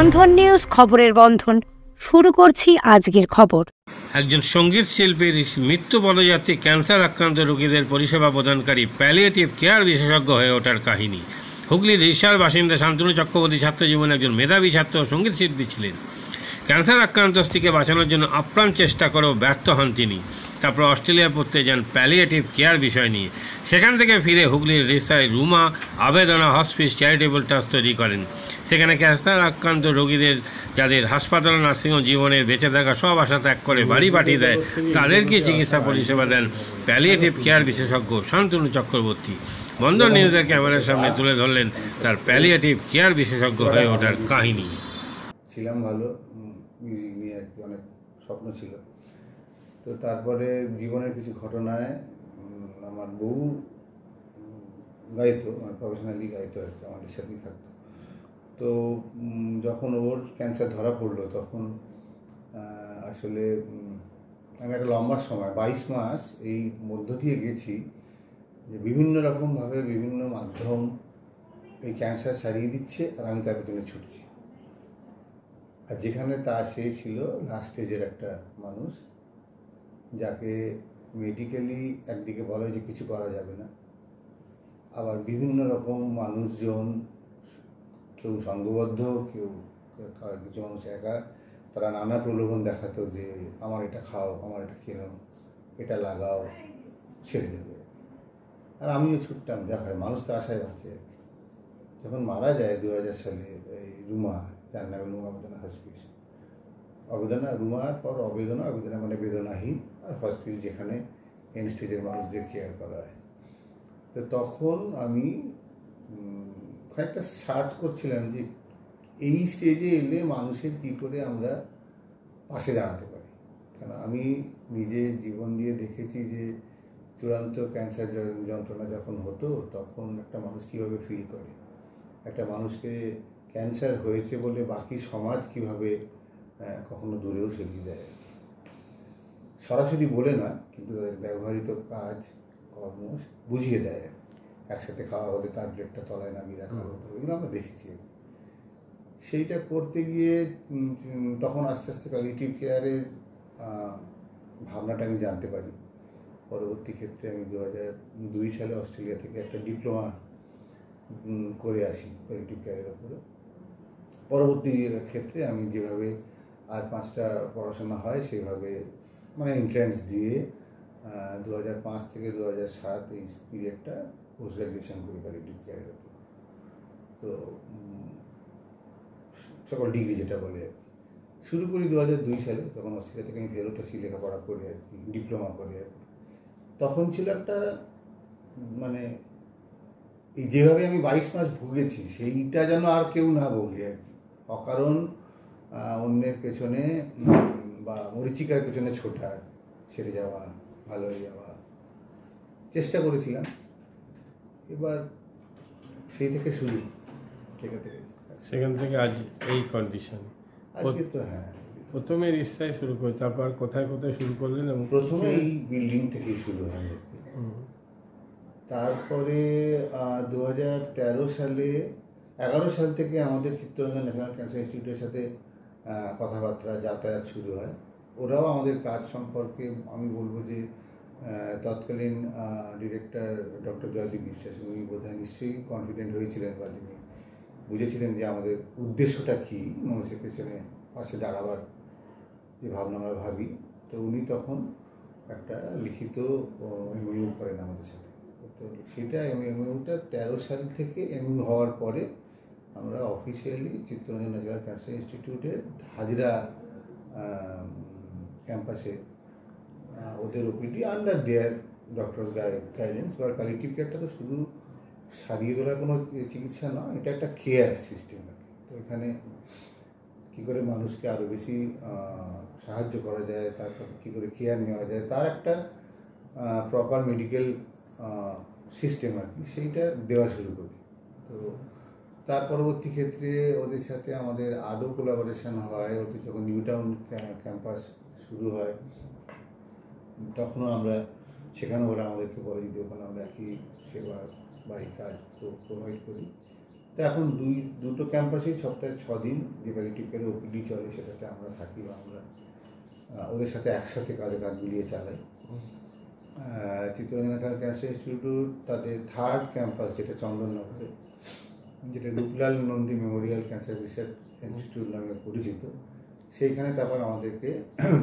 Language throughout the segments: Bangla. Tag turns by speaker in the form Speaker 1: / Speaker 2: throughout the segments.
Speaker 1: বন্ধন নিউজ, খবরের বন্ধন। শুরু করছি আজকের খবর।
Speaker 2: একজন সঙ্গীত শিল্পীর মৃত্যু পদযাত্রী ক্যান্সার আক্রান্ত রোগীদের পরিষেবা প্রদানকারী প্যালিয়েটিভ কেয়ার বিশেষজ্ঞ হয়ে ওঠার কাহিনী। হুগলির রিসার বাসিন্দা শান্তনু চক্রবর্তী ছাত্র জীবনে একজন মেধাবী ছাত্র ও সঙ্গীত শিল্পী ছিলেন। ক্যান্সার আক্রান্ত স্ত্রীকে বাঁচানোর জন্য আপ্রাণ চেষ্টা করেও ব্যর্থ হন তিনি। তারপর অস্ট্রেলিয়া পড়তে যান প্যালিয়েটিভ কেয়ার বিষয় নিয়ে। সেখান থেকে ফিরে হুগলির রিসায় রুমা আবেদনা হসপিস চ্যারিটেবল ট্রাস্ট তৈরি করেন। সেখানে ক্যান্সার আক্রান্ত রোগীদের যাদের হাসপাতাল নার্সিংহোম জীবনে বেঁচে থাকা সব আশা ত্যাগ করে বাড়ি পাঠিয়ে দেয়, তাদেরকে চিকিৎসা পরিষেবা দেন প্যালিয়েটিভ কেয়ার বিশেষজ্ঞ শান্তনু চক্রবর্তী। বন্ধন নিউজের ক্যামেরার সামনে তুলে ধরলেন তার প্যালিয়েটিভ কেয়ার বিশেষজ্ঞ হয়ে ওঠার কাহিনী।
Speaker 3: ছিলাম ভালো, মিউজিক নিয়ে আর কি অনেক স্বপ্ন ছিল। তো তারপরে জীবনের কিছু ঘটনায় আমার বউ গাইতো, মানে প্রফেশনালি গাইতো আর কি, আমাদের সাথেই থাকতো। তো যখন ওর ক্যান্সার ধরা পড়লো তখন আসলে আমি একটা লম্বা সময় 22 মাস এই মধ্য দিয়ে গেছি যে বিভিন্ন রকমভাবে বিভিন্ন মাধ্যম এই ক্যান্সার সারিয়ে দিচ্ছে আর আমি তার পেছনে ছুটছি। আর যেখানে সে ছিল লাস্ট স্টেজের একটা মানুষ, যাকে মেডিকেলি একদিকে বলা যে কিছু করা যাবে না, আবার বিভিন্ন রকম মানুষজন, কেউ সংঘবদ্ধ, কিছু মানুষ একা, তারা নানা প্রলোভন দেখাতো যে আমার এটা খাও, আমার এটা কেনো, এটা লাগাও, ছেড়ে দেবে। আর আমিও ছুটতাম, যা হয় মানুষ তো আশায় বাঁচে। যখন মারা যায় 2000 সালে এই রুমা, যার নামে রুমা আবেদনা হসপিস, আবেদনা রুমার পর আবেদনা মানে বেদনাহীন, আর হসপিস যেখানে এন্ড স্টেজের মানুষদের কেয়ার করা হয়। তো তখন আমি একটা সার্চ করছিলাম যে এই স্টেজে এলে মানুষের কী করে আমরা পাশে দাঁড়াতে পারি। কেন আমি নিজে জীবন দিয়ে দেখেছি যে চূড়ান্ত ক্যান্সার যন্ত্রণা যখন হতো তখন একটা মানুষ কীভাবে ফিল করে, একটা মানুষকে ক্যান্সার হয়েছে বলে বাকি সমাজ কীভাবে কখনো দূরেও সরিয়ে দেয়, সরাসরি বলে না কিন্তু তাদের ব্যবহৃত কাজ কর্ম বুঝিয়ে দেয়। একসাথে খাওয়া হলে তার প্লেটটা তলায় নামিয়ে রাখা হতো, এগুলো আমরা দেখেছি। সেইটা করতে গিয়ে তখন আস্তে আস্তে প্যালিয়েটিভ কেয়ারের ভাবনাটা আমি জানতে পারি। পরবর্তী ক্ষেত্রে আমি 2002 সালে অস্ট্রেলিয়া থেকে একটা ডিপ্লোমা করে আসি প্যালিয়েটিভ কেয়ারের ওপরে। পরবর্তী ক্ষেত্রে আমি যেভাবে আর 5টা পড়াশোনা হয় সেইভাবে মানে এন্ট্রান্স দিয়ে 2005 থেকে 2007 এই পিরিয়ডটা পোস্ট গ্রাজুয়েশন করি প্যালিয়েটিভ কেয়ারের ওপর। তো সকল ডিগ্রি যেটা বলে আর কি শুরু করি 2002 সালে, তখন অস্ট্রেলিয়া থেকে আমি ফেরত আসি লেখাপড়া করে আর কি, ডিপ্লোমা করে আর কি। তখন ছিল একটা মানে এই যেভাবে আমি 22 মাস ভুগেছি সেইটা যেন আর কেউ না ভোগে আর কি। অকারণ অন্যের পেছনে বা মরিচিকার পেছনে ছোটা, ছেড়ে যাওয়া, ভালো হয়ে যাওয়া চেষ্টা করেছিলাম। এবার সেই থেকে শুরু,
Speaker 2: সেখান থেকে আজ এই কন্ডিশন।
Speaker 3: আজকে তো হ্যাঁ,
Speaker 2: প্রথমে রিসায় শুরু করে তারপর কোথায় কোথায় শুরু করলেন?
Speaker 3: প্রথমে এই বিল্ডিং থেকেই শুরু হয়। তারপরে 2013 সালে 11 সাল থেকে আমাদের চিত্তরঞ্জন ন্যাশনাল ক্যান্সার ইনস্টিটিউটের সাথে কথাবার্তা যাতায়াত শুরু হয়। ওরাও আমাদের কাজ সম্পর্কে আমি বলবো যে তৎকালীন ডিরেক্টর ডক্টর জয়দীপ বিশ্বাস, উনি বোধহয় নিশ্চয়ই কনফিডেন্ট হয়েছিলেন বা তিনি বুঝেছিলেন যে আমাদের উদ্দেশ্যটা কী, মানুষের পেছনে পাশে দাঁড়াবার যে ভাবনা আমরা ভাবি। তো উনি তখন একটা লিখিত এমইউ করেন আমাদের সাথে। তো সেটা এমইউটা 13 সাল থেকে এমইউ হওয়ার পরে আমরা অফিসিয়ালি চিত্তরঞ্জন ন্যাশনাল ক্যান্সার ইনস্টিটিউটের হাজরা ক্যাম্পাসে ওদের ওপিডি আন্ডার দেয়ার ডক্টরস গাইডেন্স। বা প্যালিয়েটিভ কেয়ারটা তো শুধু সারিয়ে তোলার কোনো চিকিৎসা নয়, এটা একটা কেয়ার সিস্টেম আর কি। তো এখানে কী করে মানুষকে আরও বেশি সাহায্য করা যায়, তারপর কী করে কেয়ার নেওয়া যায়, তার একটা প্রপার মেডিকেল সিস্টেম আর কি, সেইটা দেওয়া শুরু করি। তো তার পরবর্তী ক্ষেত্রে ওদের সাথে আমাদের আরও কোলাবোরেশন হয়। ওদের যখন নিউ টাউন ক্যাম্পাস শুরু হয় তখনও আমরা সেখানেও ওরা আমাদেরকে বলে যদি ওখানে আমরা একই সেবা বা এই কাজ প্রোভাইড করি। তো এখন দুটো ক্যাম্পাসেই সপ্তাহে 6 দিন যে প্যালিয়েটিভ কেয়ারে ওপিডি চলে সেটাতে আমরা থাকি বা আমরা ওদের সাথে একসাথে কাঁধে কাঁধ মিলিয়ে চালাই। চিত্তরঞ্জন ন্যাশনাল ক্যান্সার ইনস্টিটিউট তাদের 3rd ক্যাম্পাস যেটা চন্দননগরে, যেটা Ruplal Nandi Memorial cancer research institute নামে পরিচিত, সেইখানে তারপর আমাদেরকে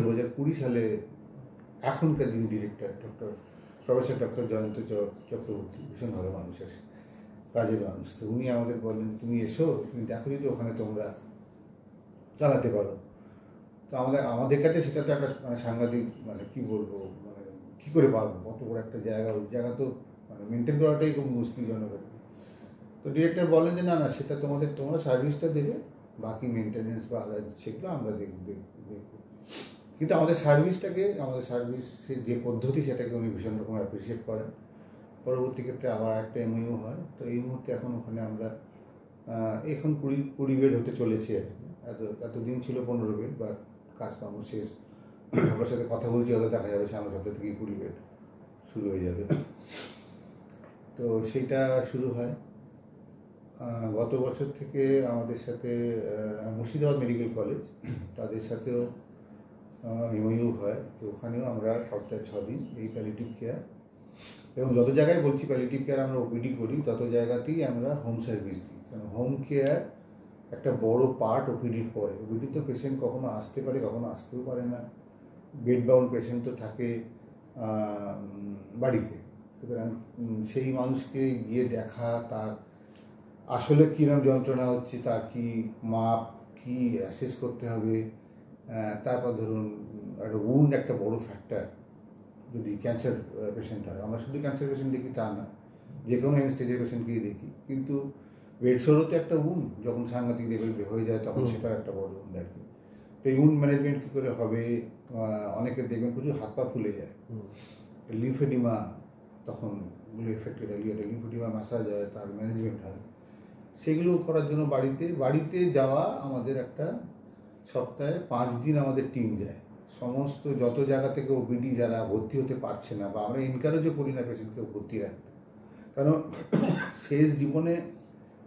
Speaker 3: 2020 সালে এখনকার যিনি director professor doctor Jayanta Chakraborty, ভীষণ ভালো মানুষ, কাজের মানুষ, তো উনি আমাদের বললেন তুমি এসো, তুমি দেখো যদি ওখানে তোমরা চালাতে পারো। তো আমাদের কাছে সেটা তো একটা সাংঘাতিক কী বলবো, কী করে পারবো, অত বড় একটা জায়গা, ওই জায়গা তো মেনটেন করাটাই খুব মুশকিলজনক আর কি। তো ডিরেক্টর বলেন যে না সেটা তোমরা সার্ভিসটা দেবে, বাকি মেনটেনেন্স বা আদার সেগুলো আমরা দেখব। কিন্তু আমাদের সার্ভিসের যে পদ্ধতি সেটাকে উনি ভীষণ রকম অ্যাপ্রিসিয়েট করেন। পরবর্তী ক্ষেত্রে আবার একটা এমইউ হয়। তো এই মুহূর্তে এখন ওখানে আমরা এখন 20 বেড হতে চলেছে আর কি। এতদিন ছিল 15 বেড, বাট কাজকর্ম শেষ, আমার সাথে কথা বলছি, হয়তো দেখা যাবে সামনের সপ্তাহ থেকে 20 বেড শুরু হয়ে যাবে। তো সেইটা শুরু হয়। গত বছর থেকে আমাদের সাথে মুর্শিদাবাদ মেডিকেল কলেজ, তাদের সাথেও এমইউ হয়। তো ওখানেও আমরা সপ্তাহে 6 দিন এই প্যালিয়েটিভ কেয়ার, এবং যত জায়গায় বলছি প্যালিয়েটিভ কেয়ার আমরা ওপিডি করি, তত জায়গাতেই আমরা হোম সার্ভিস দিই। কারণ হোম কেয়ার একটা বড় পার্ট ওপিডির পরে। ওপিডি তো পেশেন্ট কখনো আসতে পারে, কখনো আসতেও পারে না, বেড বাউন্ড পেশেন্ট তো থাকে বাড়িতে। সুতরাং সেই মানুষকে গিয়ে দেখা, তার আসলে কীরকম যন্ত্রণা হচ্ছে, তার কি মাপ, কি অ্যাসেস করতে হবে, তারপর ধরুন একটা উন্ড একটা বড় ফ্যাক্টর যদি ক্যান্সার পেশেন্ট হয়। আমরা শুধু ক্যান্সার পেশেন্ট দেখি তা না, যে কোনো এন্ড স্টেজের পেশেন্টকেই দেখি, কিন্তু বেডসোরও তো একটা উন্ড যখন সাংঘাতিক লেভেল হয়ে যায় তখন সেটা একটা বড় উন্ড আর কি। তো এই উন্ড ম্যানেজমেন্ট কী করে হবে, অনেকে দেখবেন প্রচুর হাত পা ফুলে যায়, লিম্ফেডিমা, তখন এফেক্টেড এরিয়াটা লিম্ফেডিমা ম্যাসাজ হয়, তার ম্যানেজমেন্ট হয়। সেগুলো করার জন্য বাড়িতে যাওয়া আমাদের একটা সপ্তাহে 5 দিন আমাদের টিম যায়, সমস্ত যত জায়গা থেকে ওপিডি যারা ভর্তি হতে পারছে না, বা আমরা এনকারেজও করি না পেশেন্টকে ভর্তি রাখতে, কারণ শেষ জীবনে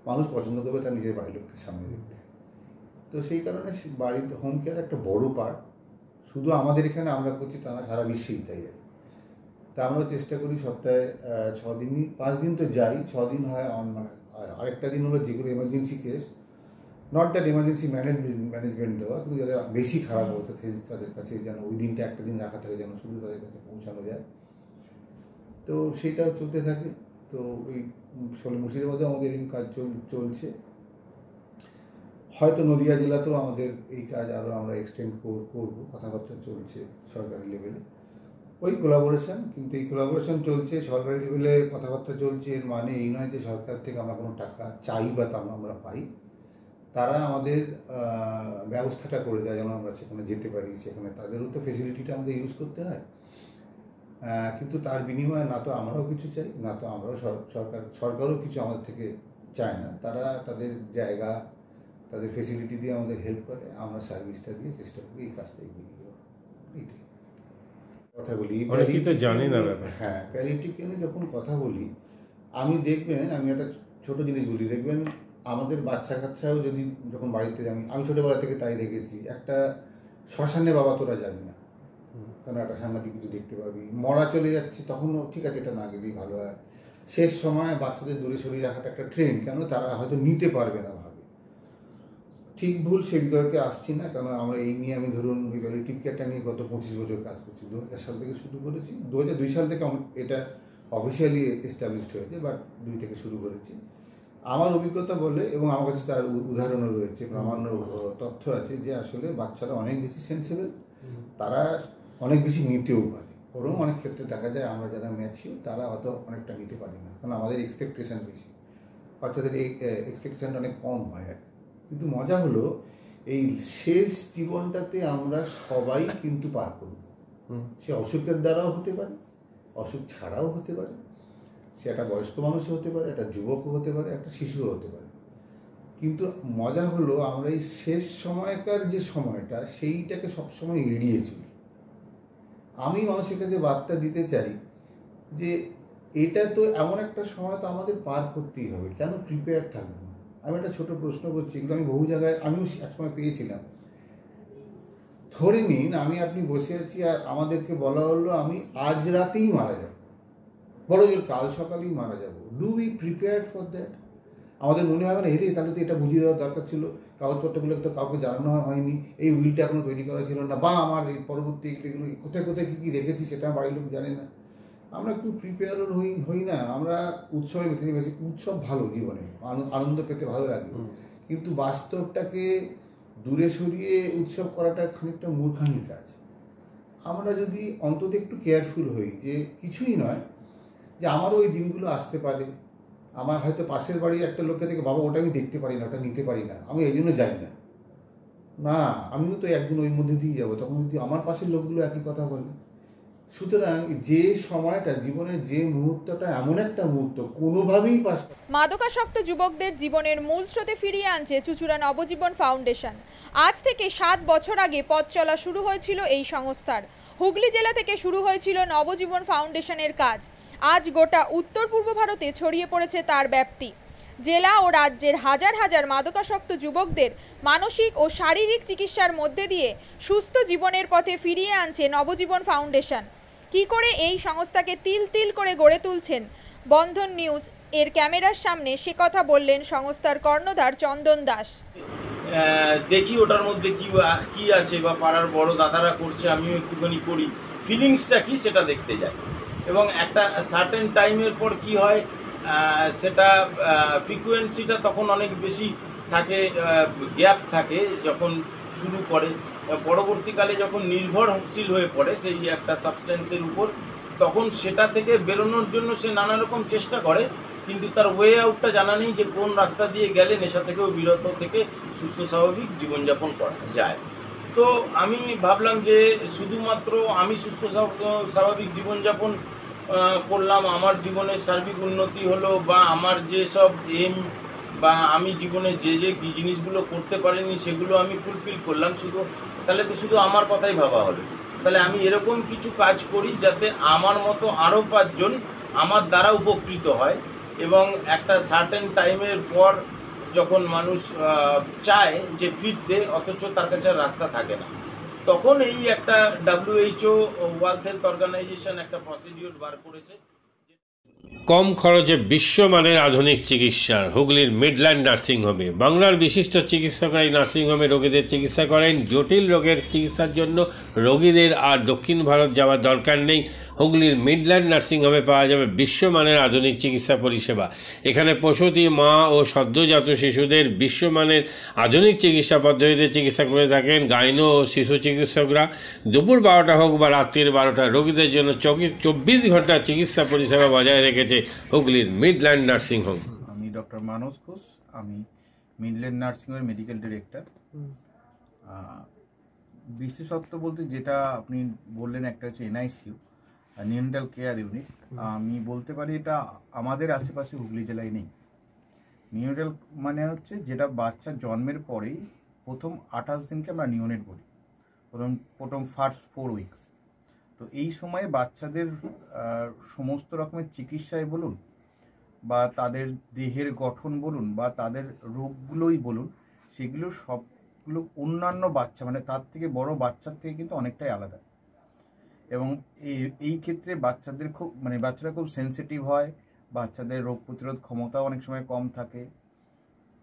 Speaker 3: মানুষ পছন্দ করবে তার নিজের বাড়ির লোককে সামনে দেখতে। তো সেই কারণে বাড়িতে হোম কেয়ার একটা বড় পার্ট, শুধু আমাদের এখানে আমরা করছি তা না, সারা বিশ্বেই তাই আর। তা আমরা চেষ্টা করি সপ্তাহে 6 দিনই, 5 দিন তো যাই, 6 দিন হয়। আরেকটা দিন হলো যেগুলো emergency case, not that emergency management দেওয়া, কিন্তু যাদের বেশি খারাপ অবস্থা তাদের কাছে যেন ওই দিনটা একটা দিন রাখা থাকে, যেন শুধু তাদের কাছে পৌঁছানো যায়। তো সেইটাও চলতে থাকে। তো ওই মুর্শিদাবাদেও আমাদের এই কাজ চলছে। হয়তো নদিয়া জেলাতেও আমাদের এই কাজ আরও আমরা এক্সটেন্ড করবো, কথাবার্তা চলছে সরকারি লেভেলে, ওই কোলাবোরেশন। কিন্তু এই কোলাবোরেশন চলছে সরকারি লেভেলে, কথাবার্তা চলছে, এর মানে এই নয় যে সরকার থেকে আমরা কোনো টাকা চাই বা তা আমরা পাই। তারা আমাদের ব্যবস্থাটা করে দেয় যেন আমরা সেখানে যেতে পারি, সেখানে তাদেরও তো ফেসিলিটিটা আমাদের ইউজ করতে হয়। কিন্তু তার বিনিময়ে না তো আমরাও কিছু চাই, না তো আমরাও সরকারও কিছু আমাদের থেকে চায় না। তারা তাদের জায়গা, তাদের ফেসিলিটি দিয়ে আমাদের হেল্প করে, আমরা সার্ভিসটা দিয়ে চেষ্টা করি এই কাজটা এগিয়ে নিয়ে যাওয়া। এইটাই কথা বলি।
Speaker 2: অনেকেই তো জানে না ব্যাপার।
Speaker 3: হ্যাঁ, প্যালিয়েটিভ কেয়ারে যখন কথা বলি, আমি একটা ছোট জিনিস বলি, দেখবেন আমাদের বাচ্চা কাচ্চাও যদি যখন বাড়িতে আমি ছোটোবেলা থেকে তাই দেখেছি, একটা শ্মশানে বাবা তোরা যাবি না, কারণ একটা সাংঘাতিক কিছু দেখতে পাবি, মরা চলে যাচ্ছে, তখনও ঠিক আছে এটা না গেলেই ভালো হয়। শেষ সময় বাচ্চাদের দূরে সরিয়ে রাখাটা একটা ট্রেন্ড, কেন তারা হয়তো নিতে পারবে না ভাবে। ঠিক ভুল সে বিতর্কে আসছি না, কারণ আমরা এই নিয়ে আমি ধরুন প্যালিয়েটিভ কেয়ারটা নিয়ে গত 25 বছর কাজ করছি। 2000 সাল থেকে শুরু করেছি, 2002 সাল থেকে এটা অফিসিয়ালি এস্টাবলিশড হয়েছে, বাট 2 থেকে শুরু করেছি। আমার অভিজ্ঞতা বলে, এবং আমার কাছে তার উদাহরণও রয়েছে, প্রামাণ্য তথ্য আছে, যে আসলে বাচ্চারা অনেক বেশি সেন্সিবল, তারা অনেক বেশি নিতেও পারে। বরং অনেক ক্ষেত্রে দেখা যায় আমরা যারা ম্যাচিওর তারা হয়তো অনেকটা নিতে পারি না, কারণ আমাদের এক্সপেকটেশন বেশি, বাচ্চাদের এই এক্সপেকটেশনটা অনেক কম হয় আর। কিন্তু মজা হলো এই শেষ জীবনটাতে আমরা সবাই কিন্তু পার করব। সে অসুখের দ্বারাও হতে পারে, অসুখ ছাড়াও হতে পারে, সে একটা বয়স্ক মানুষও হতে পারে, একটা যুবকও হতে পারে, একটা শিশুও হতে পারে। কিন্তু মজা হলো আমরা এই শেষ সময়কার যে সময়টা, সেইটাকে সবসময় এড়িয়ে চলি। আমি মানুষের কাছে বার্তা দিতে চাই যে এটা তো এমন একটা সময়, তো আমাদের পার করতেই হবে, কেন প্রিপেয়ার থাকবো। আমি একটা ছোট প্রশ্ন করছি, কিন্তু আমি বহু জায়গায় আমিও একসময় পেয়েছিলাম। ধরে নিন আপনি বসে আছি আর আমাদেরকে বলা হলো আমি আজ রাতেই মারা যাব, বড় জোর কাল সকালেই মারা যাব। Do we prepared for that? আমাদের মনে হবে না হেরে তাহলে তো এটা বুঝিয়ে দেওয়ার দরকার ছিল, কাগজপত্রগুলো তো কাউকে জানানো হয়নি, এই উইলটা এখনো তৈরি করা ছিল না, বা আমার এই পরবর্তী এগুলো কোথায় কোথায় কী কী রেখেছি সেটা বাড়ির লোক জানে না। আমরা একটু প্রিপেয়ার হই না, আমরা উৎসবে মেতে বেশি। উৎসব ভালো, জীবনে আনন্দ পেতে ভালো লাগে, কিন্তু বাস্তবটাকে দূরে সরিয়ে উৎসব করাটা খানিকটা মূর্খামির কাজ। আমরা যদি অন্তত একটু কেয়ারফুল হই যে কিছুই নয়, যে আমারও ওই দিনগুলো আসতে পারে, আমার হয়তো পাশের বাড়ির একটা লোককে থেকে বাবা ওটা আমি দেখতে পারি না, ওটা নিতে পারি না, আমি এই জন্য যাই না, না আমিও তো একদিন ওই মধ্যে দিয়ে যাবো, তখন যদি আমার পাশের লোকগুলো একই কথা বলে। সুতরাং যে সময়টা জীবনের যে মুহূর্তটা এমন একটা মুহূর্ত কোনোভাবেই পাস।
Speaker 4: মাদকাসক্ত যুবকদের জীবনের মূল স্রোতে ফিরিয়ে আনছে চুঁচুড়া নবজীবন ফাউন্ডেশন। আজ থেকে 7 বছর আগে পথ চলা শুরু হয়েছিল এই সংস্থার। হুগলি জেলা থেকে শুরু হয়েছিল নবজীবন ফাউন্ডেশনের কাজ। আজ গোটা উত্তর পূর্ব ভারতে ছড়িয়ে পড়েছে তার ব্যাপ্তি। জেলা ও রাজ্যের হাজার হাজার মাদকাসক্ত যুবকদের মানসিক ও শারীরিক চিকিৎসার মধ্যে দিয়ে সুস্থ জীবনের পথে ফিরিয়ে আনছে নবজীবন ফাউন্ডেশন। কি করে এই সংস্থাকে তিল তিল করে গড়ে তুলছেন বন্ধন নিউজ এর ক্যামেরার সামনে, সে কথা বললেন সংস্থার কর্ণধার চন্দন দাস।
Speaker 5: দেখি ওটার মধ্যে কি আছে, বা পাড়ার বড় দাদারা করছে আমিও একটুখানি করি, ফিলিংসটা কি সেটা দেখতে যাই। এবং একটা সার্টেন টাইমের পর কি হয়, সেটা ফ্রিকোয়েন্সিটা তখন অনেক বেশি থাকে, গ্যাপ থাকে যখন শুরু করে, পরবর্তীকালে যখন নির্ভরশীল হয়ে পড়ে সেই একটা সাবস্টেন্সের উপর, তখন সেটা থেকে বেরোনোর জন্য সে নানা রকম চেষ্টা করে, কিন্তু তার ওয়ে আউটটা জানা নেই যে কোন রাস্তা দিয়ে গেলে নেশা থেকেও বিরত থেকে সুস্থ স্বাভাবিক জীবনযাপন করা যায়। তো আমি ভাবলাম যে শুধুমাত্র আমি সুস্থ স্বাভাবিক জীবনযাপন করলাম, আমার জীবনের সার্বিক উন্নতি হলো, বা আমার যে সব এম বা আমি জীবনে যে জিনিসগুলো করতে পারিনি সেগুলো আমি ফুলফিল করলাম, তাহলে তো শুধু আমার কথাই ভাবা হলো। তাহলে আমি এরকম কিছু কাজ করি যাতে আমার মতো আরও 5 জন আমার দ্বারা উপকৃত হয়, এবং একটা সার্টেন টাইমের পর যখন মানুষ চায় যে ফিরতে, অথচ তার কাছে রাস্তা থাকে না, তখন এই একটা WHO ওয়ার্ল্ড হেলথ অর্গানাইজেশন একটা প্রসিডিউর বার করেছে।
Speaker 2: কম খরচে বিশ্বমানের আধুনিক চিকিৎসার হুগলির মিডল্যান্ড নার্সিংহোমে বাংলার বিশিষ্ট চিকিৎসকরা এই নার্সিংহোমে রোগীদের চিকিৎসা করেন। জটিল রোগের চিকিৎসার জন্য রোগীদের আর দক্ষিণ ভারত যাওয়ার দরকার নেই। হুগলির মিডল্যান্ড নার্সিংহোমে পাওয়া যাবে বিশ্বমানের আধুনিক চিকিৎসা পরিষেবা। এখানে প্রসূতি মা ও সদ্যজাত শিশুদের বিশ্বমানের আধুনিক চিকিৎসা পদ্ধতিতে চিকিৎসা করে থাকেন গাইনো ও শিশু চিকিৎসকরা। দুপুর 12টা হোক বা রাত্রির 12টা, রোগীদের জন্য 24 ঘন্টা চিকিৎসা পরিষেবা বজায় রেখেছে হুগলির মিডল্যান্ড নার্সিংহোম।
Speaker 6: আমি ডক্টর মানস ঘোষ, আমি মিডল্যান্ড নার্সিংহোমের মেডিকেল ডিরেক্টর। বিশেষত্ব বলতে যেটা আপনি বললেন, একটা হচ্ছে NICU, নিউনেটাল কেয়ার ইউনিট। আমি বলতে পারি এটা আমাদের আশেপাশে হুগলি জেলায় নেই। নিউনেটাল মানে হচ্ছে যেটা বাচ্চা জন্মের পরেই প্রথম 28 দিনকে আমরা নিউনেট বলি, প্রথম ফার্স্ট 4 উইকস। তো এই সময়ে বাচ্চাদের সমস্ত রকমের চিকিৎসায় বলুন, বা তাদের দেহের গঠন বলুন, বা তাদের রোগগুলোই বলুন, সেগুলো সবগুলো অন্যান্য বাচ্চা মানে তার থেকে বড় বাচ্চার থেকে কিন্তু অনেকটাই আলাদা। এবং এই ক্ষেত্রে বাচ্চারা খুব সেন্সিটিভ হয়, বাচ্চাদের রোগ প্রতিরোধ ক্ষমতাও অনেক সময় কম থাকে,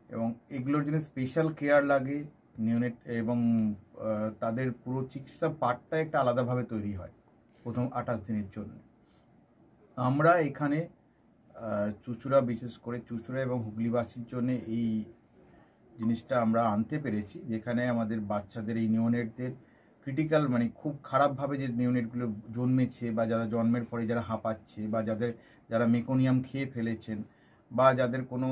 Speaker 6: এবং এগুলোর জন্য স্পেশাল কেয়ার লাগে নিউনেট, এবং তাদের পুরো চিকিৎসা পার্টটা একটা আলাদাভাবে তৈরি হয় প্রথম 28 দিনের জন্য। আমরা এখানে চুঁচুড়া, বিশেষ করে চুঁচুড়া এবং হুগলিবাসীর জন্য এই জিনিসটা আমরা আনতে পেরেছি, যেখানে আমাদের বাচ্চাদের এই নিউনেটদের ক্রিটিক্যাল মানে খুব খারাপভাবে যে নিউনেটগুলো জন্মেছে, বা যারা জন্মের পরে যারা হাঁপাচ্ছে, বা যারা মেকোনিয়াম খেয়ে ফেলেছেন, বা যাদের কোনো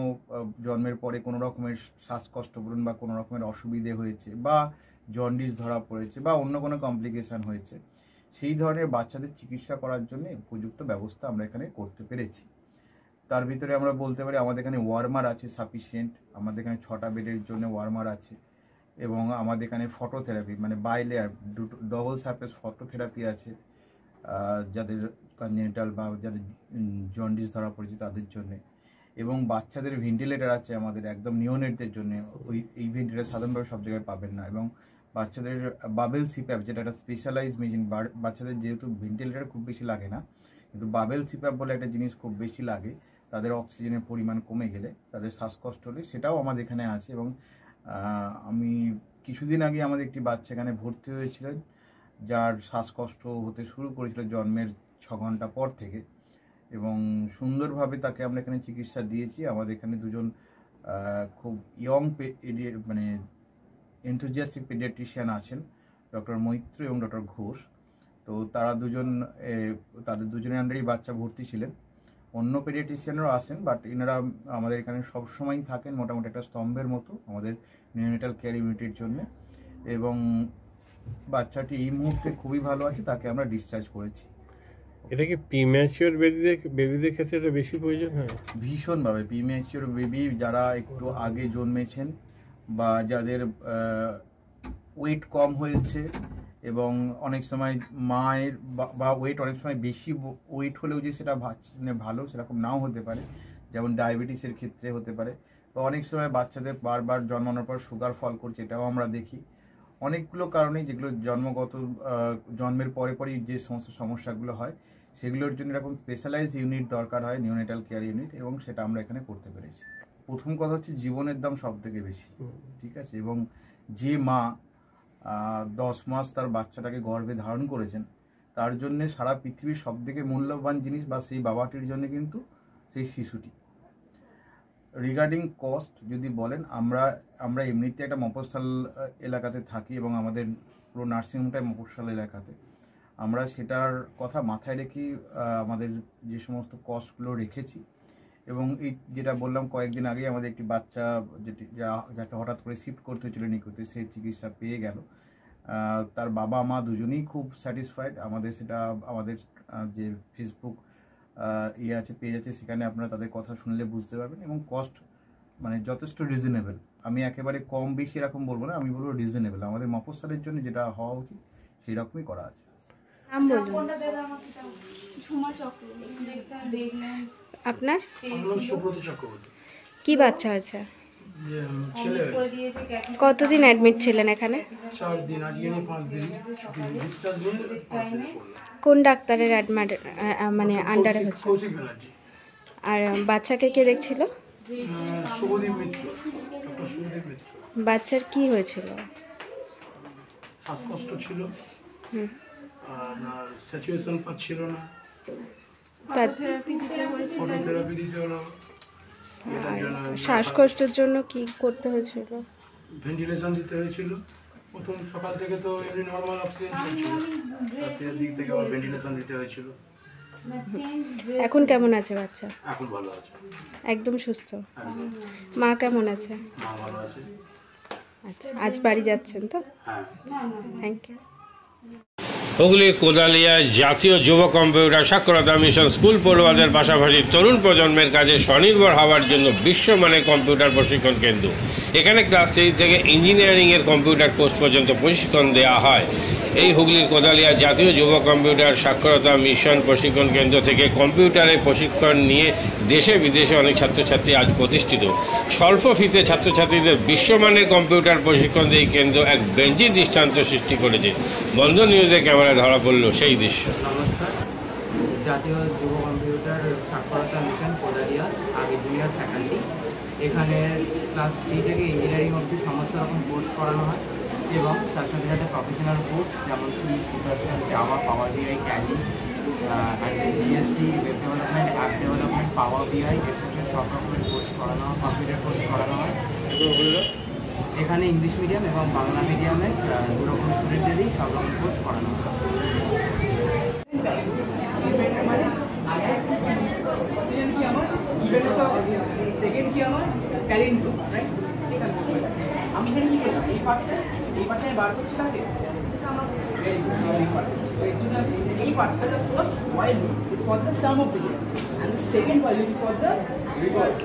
Speaker 6: জন্মের পরে কোনো রকমের শ্বাসকষ্ট বলুন, বা কোনো রকমের অসুবিধে হয়েছে, বা জন্ডিস ধরা পড়েছে, বা অন্য কোনো কমপ্লিকেশান হয়েছে, সেই ধরনের বাচ্চাদের চিকিৎসা করার জন্য উপযুক্ত ব্যবস্থা আমরা এখানে করতে পেরেছি। তার ভিতরে আমরা বলতে পারি আমাদের এখানে ওয়ার্মার আছে সাফিসিয়েন্ট, আমাদের এখানে 6টা বেডের জন্য ওয়ার্মার আছে, এবং আমাদের এখানে ফটোথেরাপি মানে বাইলেয়ার ডবল সারফেস ফটোথেরাপি আছে, যাদের কনজেনিটাল বা যাদের জন্ডিস ধরা পড়েছে তাদের জন্যে। এবং বাচ্চাদের ভেন্টিলেটার আছে আমাদের একদম নিওনেটদের জন্য। এই ভেন্টিলেটার সাধারণভাবে সব জায়গায় পাবেন না। এবং বাচ্চাদের বাবেল সিপ্যাপ, যেটা একটা স্পেশালাইজ মেশিন, বাচ্চাদের যেহেতু ভেন্টিলেটার খুব বেশি লাগে না, কিন্তু বাবেল সিপ্যাপ বলে একটা জিনিস খুব বেশি লাগে তাদের অক্সিজেনের পরিমাণ কমে গেলে, তাদের শ্বাসকষ্ট হলে, সেটাও আমাদের এখানে আছে। এবং আমি কিছুদিন আগে আমাদের একটি বাচ্চা এখানে ভর্তি হয়েছিলেন যার শ্বাসকষ্ট হতে শুরু করেছিল জন্মের 6 ঘন্টা পর থেকে, এবং সুন্দরভাবে তাকে আমরা এখানে চিকিৎসা দিয়েছি। আমাদের এখানে দুজন খুব ইয়ং মানে এনথুজিয়াস্টিক পেডিয়াট্রিশিয়ান আছেন, ডক্টর মৈত্র এবং ডক্টর ঘোষ। তো তারা তাদের দুজনের আন্ডারেই বাচ্চা ভর্তি ছিলেন। অন্য পেডিয়াট্রিশিয়ানরাও আসেন, বাট এনারা আমাদের এখানে সবসময়ই থাকেন মোটামুটি একটা স্তম্ভের মতো আমাদের নিওনেটাল কেয়ার ইউনিটের জন্য। এবং বাচ্চাটি এই মুহূর্তে খুবই ভালো আছে, তাকে আমরা ডিসচার্জ করেছি।
Speaker 2: এটা কি প্রিম্যাচিওর বেবিদের ক্ষেত্রে এটা বেশি প্রয়োজন হয়?
Speaker 6: ভীষণভাবে প্রিম্যাচিওর বেবি যারা একটু আগে জন্মেছেন বা যাদের ওয়েট কম হয়েছে, এবং অনেক সময় মায়ের বা ওয়েট অনেক সময় বেশি ওয়েট হলেও যে সেটা ভালো সেরকম নাও হতে পারে, যেমন ডায়াবেটিসের ক্ষেত্রে হতে পারে। বা অনেক সময় বাচ্চাদের বারবার জন্মানোর পর সুগার ফল করছে, এটাও আমরা দেখি। অনেকগুলো কারণেই যেগুলো জন্মের পরেই যে সমস্ত সমস্যাগুলো হয় সেগুলোর জন্য এরকম স্পেশালাইজ ইউনিট দরকার হয়, নিওনেটাল কেয়ার ইউনিট, এবং সেটা আমরা এখানে করতে পেরেছি। প্রথম কথা হচ্ছে জীবনের দাম সব থেকে বেশি, ঠিক আছে। এবং যে মা 10 মাস তার বাচ্চাটাকে গর্ভে ধারণ করেছেন, তার জন্য সারা পৃথিবীর সব থেকে মূল্যবান জিনিস বা সেই বাবাটির জন্য কিন্তু সেই শিশুটি। রিগার্ডিং কস্ট যদি বলেন, আমরা এমনিতে একটা মফস্বল এলাকাতে থাকি এবং আমাদের পুরো নার্সিংহোমটাই মফস্বল এলাকাতে। আমরা সেটার কথা মাথায় রেখে আমাদের যে সমস্ত কস্টগুলো রেখেছি। এবং এই যেটা বললাম কয়েকদিন আগেই আমাদের একটি বাচ্চা যাকে হঠাৎ করে শিফট করতে হয়েছিল নিকুতে, সেই চিকিৎসা পেয়ে গেল। তার বাবা মা দুজনেই খুব স্যাটিসফাইড। আমাদের যে ফেসবুক আছে, পেজ আছে, সেখানে আপনারা তাদের কথা শুনলে বুঝতে পারবেন। এবং কস্ট মানে যথেষ্ট রিজনেবল। আমি একেবারে কম বেশি এরকম বলবো না, আমি বলবো রিজনেবল। আমাদের মফস্বলের জন্য যেটা হওয়া উচিত সেই রকমই করা আছে।
Speaker 7: আপনার কি বাচ্চা আছে? কতদিন অ্যাডমিট ছিলেন এখানে?
Speaker 8: 4 দিন। আজকে নিয়ে 5 দিন ছুটি, ডিসচার্জ নিয়ে 5 দিন।
Speaker 7: কোন ডাক্তারের মানে আন্ডারে হচ্ছে?
Speaker 8: কৌশিক ব্যানার্জি।
Speaker 7: আর বাচ্চাকে কে দেখছিল?
Speaker 8: শুভদীপ মিত্র, ডক্টর শুভদীপ মিত্র।
Speaker 7: বাচ্চার কি হয়েছিল?
Speaker 8: শ্বাসকষ্ট ছিল, আপনার স্যাচুরেশন পাচ্ছিল না, ফটোথেরাপি দিতে হলো।
Speaker 7: শ্বাসকষ্টের জন্য কি করতে হয়েছিল?
Speaker 8: ভেন্টিলেশন দিতে হয়েছিল। প্রথম সকাল থেকে তো এমনি নর্মাল অক্সিজেন চলছিল, রাতের দিক থেকে আবার ভেন্টিলেশন দিতে হয়েছিল।
Speaker 7: এখন কেমন আছে বাচ্চা?
Speaker 8: এখন ভালো আছে,
Speaker 7: একদম সুস্থ। মা কেমন আছে?
Speaker 8: মা ভালো আছে।
Speaker 7: আচ্ছা, আজ বাড়ি যাচ্ছেন তো?
Speaker 8: হ্যাঁ,
Speaker 7: থ্যাংক ইউ।
Speaker 2: হুগলির কোদালিয়ায় জাতীয় যুব কম্পিউটার সাক্ষরতা মিশন স্কুল পড়ুয়াদের পাশাপাশি তরুণ প্রজন্মের কাজে স্বনির্ভর হওয়ার জন্য বিশ্বমানের কম্পিউটার প্রশিক্ষণ কেন্দ্র। এখানে ক্লাস 3 থেকে ইঞ্জিনিয়ারিংয়ের কম্পিউটার কোর্স পর্যন্ত প্রশিক্ষণ দেওয়া হয়। এই হুগলির কোদালিয়া জাতীয় যুব কম্পিউটার সাক্ষরতা মিশন প্রশিক্ষণ কেন্দ্র থেকে কম্পিউটারের প্রশিক্ষণ নিয়ে দেশে বিদেশে অনেক ছাত্রছাত্রী আজ প্রতিষ্ঠিত। স্বল্প ফিতে ছাত্রছাত্রীদের বিশ্বমানের কম্পিউটার প্রশিক্ষণ দিয়ে এই কেন্দ্র এক বেঞ্জি দৃষ্টান্ত সৃষ্টি করেছে। বন্ধন নিউজে ক্যামেরায় ধরা পড়ল সেই দৃশ্য।
Speaker 9: নমস্কার, জাতীয় যুব কম্পিউটার সাক্ষরতা মিশন কোদালিয়া আগে জুনিয়র ফ্যাকাল্টি। এখানে ক্লাস 3 থেকে ইঞ্জিনিয়ারিং অবধি সমস্ত রকম কোর্স করানো হয় এবং তার সাথে সাথে প্রফেশনাল কোর্স যেমন C, Java, Power BI, Tally, GST, web development, app development, Power BI etcetera সব রকমের কোর্স করানো হয়, কম্পিউটার কোর্স করানো হয়। এখানে ইংলিশ মিডিয়াম এবং বাংলা মিডিয়ামের দুরকম স্টুডেন্টদেরই সব রকম কোর্স করানো হয়।
Speaker 10: সেকেন্ড কি আমার ট্যালেন্ট রাইট। আমি এখানে কি করলাম, এই পার্টটা বার করছি কাকে, এই পার্টটা the first while loop is for the sum of digits and the second while loop is for the reverse.